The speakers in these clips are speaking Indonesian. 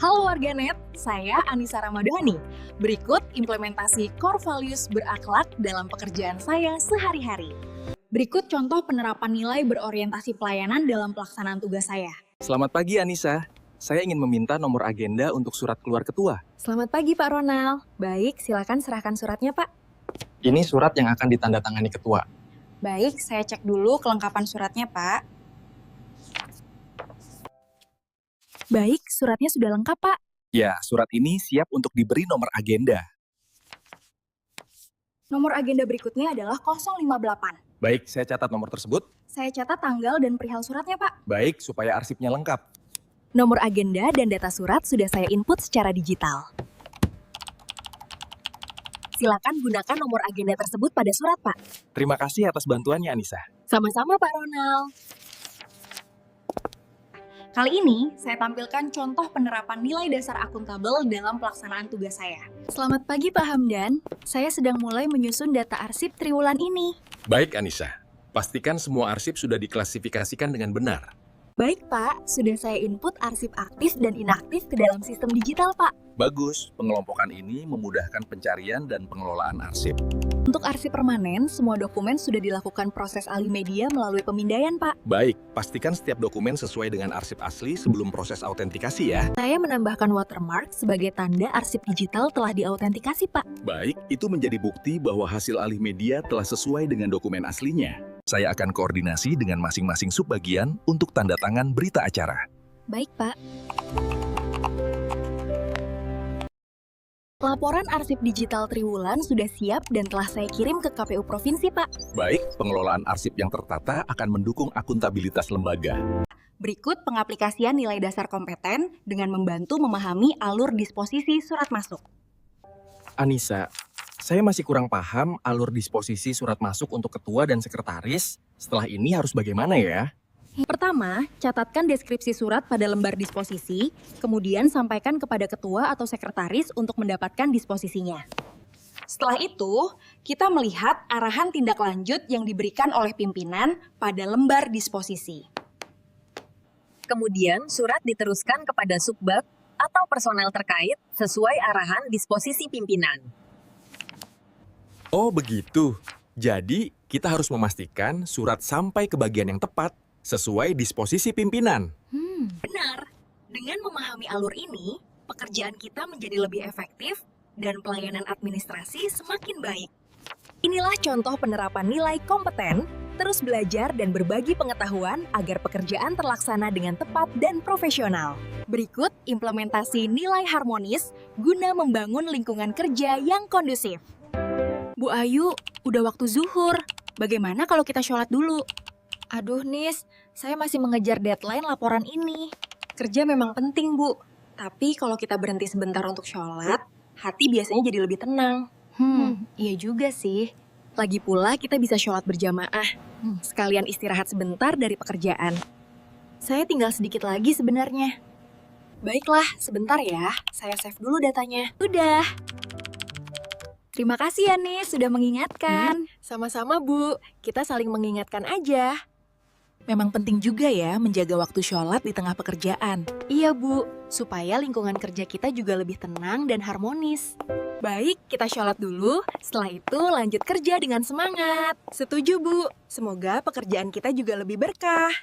Halo warganet, saya Anissa Ramadhani. Berikut implementasi core values berakhlak dalam pekerjaan saya sehari-hari. Berikut contoh penerapan nilai berorientasi pelayanan dalam pelaksanaan tugas saya. Selamat pagi Anissa. Saya ingin meminta nomor agenda untuk surat keluar ketua. Selamat pagi Pak Ronald. Baik, silakan serahkan suratnya Pak. Ini surat yang akan ditandatangani ketua. Baik, saya cek dulu kelengkapan suratnya Pak. Baik, suratnya sudah lengkap Pak. Ya, surat ini siap untuk diberi nomor agenda. Nomor agenda berikutnya adalah 058. Baik, saya catat nomor tersebut. Saya catat tanggal dan perihal suratnya Pak. Baik, supaya arsipnya lengkap. Nomor agenda dan data surat sudah saya input secara digital. Silakan gunakan nomor agenda tersebut pada surat Pak. Terima kasih atas bantuannya Anissa. Sama-sama Pak Ronald. Kali ini, saya tampilkan contoh penerapan nilai dasar akuntabel dalam pelaksanaan tugas saya. Selamat pagi Pak Hamdan, saya sedang mulai menyusun data arsip triwulan ini. Baik Anissa, pastikan semua arsip sudah diklasifikasikan dengan benar. Baik Pak, sudah saya input arsip aktif dan inaktif ke dalam sistem digital Pak. Bagus, pengelompokan ini memudahkan pencarian dan pengelolaan arsip. Untuk arsip permanen, semua dokumen sudah dilakukan proses alih media melalui pemindaian Pak. Baik, pastikan setiap dokumen sesuai dengan arsip asli sebelum proses autentikasi ya. Saya menambahkan watermark sebagai tanda arsip digital telah diautentikasi Pak. Baik, itu menjadi bukti bahwa hasil alih media telah sesuai dengan dokumen aslinya. Saya akan koordinasi dengan masing-masing subbagian untuk tanda tangan berita acara. Baik Pak. Laporan arsip digital triwulan sudah siap dan telah saya kirim ke KPU Provinsi, Pak. Baik, pengelolaan arsip yang tertata akan mendukung akuntabilitas lembaga. Berikut pengaplikasian nilai dasar kompeten dengan membantu memahami alur disposisi surat masuk. Anissa, saya masih kurang paham alur disposisi surat masuk untuk ketua dan sekretaris. Setelah ini harus bagaimana ya? Pertama, catatkan deskripsi surat pada lembar disposisi, kemudian sampaikan kepada ketua atau sekretaris untuk mendapatkan disposisinya. Setelah itu, kita melihat arahan tindak lanjut yang diberikan oleh pimpinan pada lembar disposisi. Kemudian, surat diteruskan kepada subbag atau personel terkait sesuai arahan disposisi pimpinan. Oh begitu, jadi kita harus memastikan surat sampai ke bagian yang tepat sesuai disposisi pimpinan. Benar. Dengan memahami alur ini, pekerjaan kita menjadi lebih efektif dan pelayanan administrasi semakin baik. Inilah contoh penerapan nilai kompeten, terus belajar dan berbagi pengetahuan agar pekerjaan terlaksana dengan tepat dan profesional. Berikut implementasi nilai harmonis guna membangun lingkungan kerja yang kondusif. Bu Ayu, udah waktu zuhur. Bagaimana kalau kita sholat dulu? Aduh Nis, saya masih mengejar deadline laporan ini. Kerja memang penting Bu, tapi kalau kita berhenti sebentar untuk sholat, hati biasanya jadi lebih tenang. Iya juga sih. Lagi pula kita bisa sholat berjamaah, sekalian istirahat sebentar dari pekerjaan. Saya tinggal sedikit lagi sebenarnya. Baiklah, sebentar ya, saya save dulu datanya. Udah. Terima kasih ya Nis, sudah mengingatkan. Sama-sama Bu, kita saling mengingatkan aja. Memang penting juga ya menjaga waktu sholat di tengah pekerjaan. Iya Bu, supaya lingkungan kerja kita juga lebih tenang dan harmonis. Baik, kita sholat dulu, setelah itu lanjut kerja dengan semangat. Setuju Bu, semoga pekerjaan kita juga lebih berkah.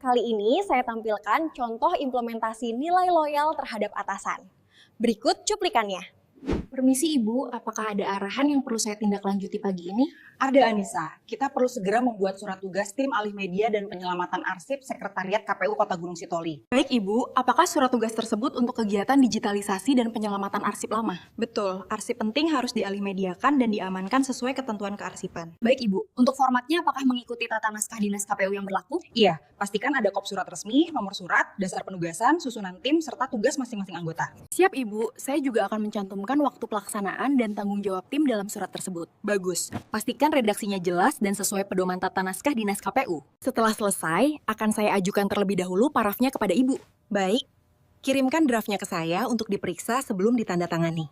Kali ini saya tampilkan contoh implementasi nilai loyal terhadap atasan. Berikut cuplikannya. Permisi Ibu, apakah ada arahan yang perlu saya tindak lanjuti pagi ini? Ada Anissa, kita perlu segera membuat surat tugas tim alih media dan penyelamatan arsip Sekretariat KPU Kota Gunung Sitoli. Baik Ibu, apakah surat tugas tersebut untuk kegiatan digitalisasi dan penyelamatan arsip lama? Betul, arsip penting harus dialih mediakan dan diamankan sesuai ketentuan kearsipan. Baik Ibu, untuk formatnya apakah mengikuti tata naskah dinas KPU yang berlaku? Iya, pastikan ada kop surat resmi, nomor surat, dasar penugasan, susunan tim, serta tugas masing-masing anggota. Siap Ibu, saya juga akan mencantumkan waktu pelaksanaan dan tanggung jawab tim dalam surat tersebut. Bagus, pastikan redaksinya jelas dan sesuai pedoman tata naskah dinas KPU. Setelah selesai, akan saya ajukan terlebih dahulu parafnya kepada Ibu. Baik, kirimkan draftnya ke saya untuk diperiksa sebelum ditandatangani.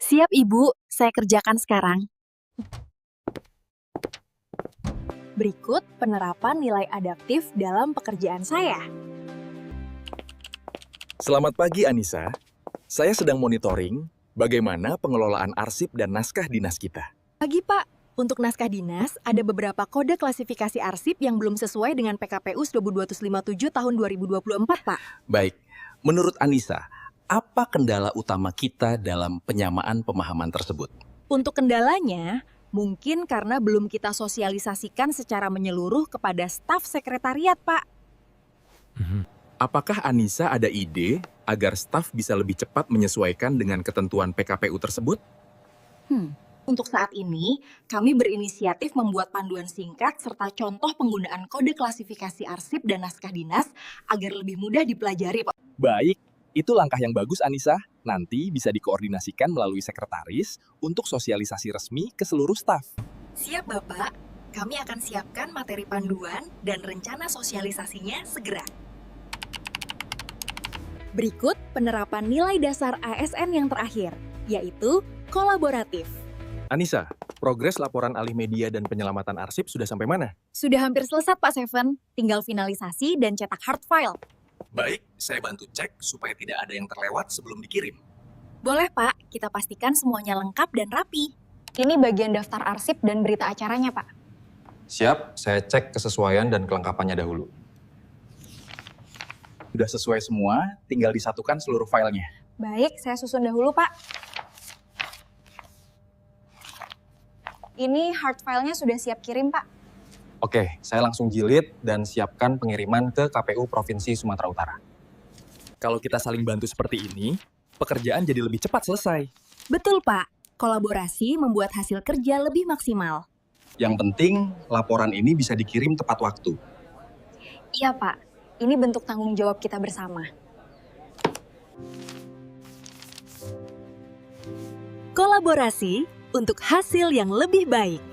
Siap Ibu, saya kerjakan sekarang. Berikut penerapan nilai adaptif dalam pekerjaan saya. Selamat pagi Anissa. Saya sedang monitoring bagaimana pengelolaan arsip dan naskah dinas kita. Pagi Pak, untuk naskah dinas ada beberapa kode klasifikasi arsip yang belum sesuai dengan PKPU 1257 tahun 2024 Pak. Baik, menurut Anissa, apa kendala utama kita dalam penyamaan pemahaman tersebut? Untuk kendalanya, mungkin karena belum kita sosialisasikan secara menyeluruh kepada staf sekretariat Pak. Apakah Anissa ada ide agar staf bisa lebih cepat menyesuaikan dengan ketentuan PKPU tersebut? Untuk saat ini, kami berinisiatif membuat panduan singkat serta contoh penggunaan kode klasifikasi arsip dan naskah dinas agar lebih mudah dipelajari Pak. Baik, itu langkah yang bagus Anissa. Nanti bisa dikoordinasikan melalui sekretaris untuk sosialisasi resmi ke seluruh staf. Siap Bapak, kami akan siapkan materi panduan dan rencana sosialisasinya segera. Berikut penerapan nilai dasar ASN yang terakhir, yaitu kolaboratif. Anissa, progres laporan alih media dan penyelamatan arsip sudah sampai mana? Sudah hampir selesai Pak Seven, tinggal finalisasi dan cetak hard file. Baik, saya bantu cek supaya tidak ada yang terlewat sebelum dikirim. Boleh Pak, kita pastikan semuanya lengkap dan rapi. Ini bagian daftar arsip dan berita acaranya, Pak. Siap, saya cek kesesuaian dan kelengkapannya dahulu. Sudah sesuai semua, tinggal disatukan seluruh filenya. Baik, saya susun dahulu, Pak. Ini hard file-nya sudah siap kirim, Pak. Oke, saya langsung jilid dan siapkan pengiriman ke KPU Provinsi Sumatera Utara. Kalau kita saling bantu seperti ini, pekerjaan jadi lebih cepat selesai. Betul Pak, kolaborasi membuat hasil kerja lebih maksimal. Yang penting, laporan ini bisa dikirim tepat waktu. Iya, Pak. Ini bentuk tanggung jawab kita bersama. Kolaborasi untuk hasil yang lebih baik.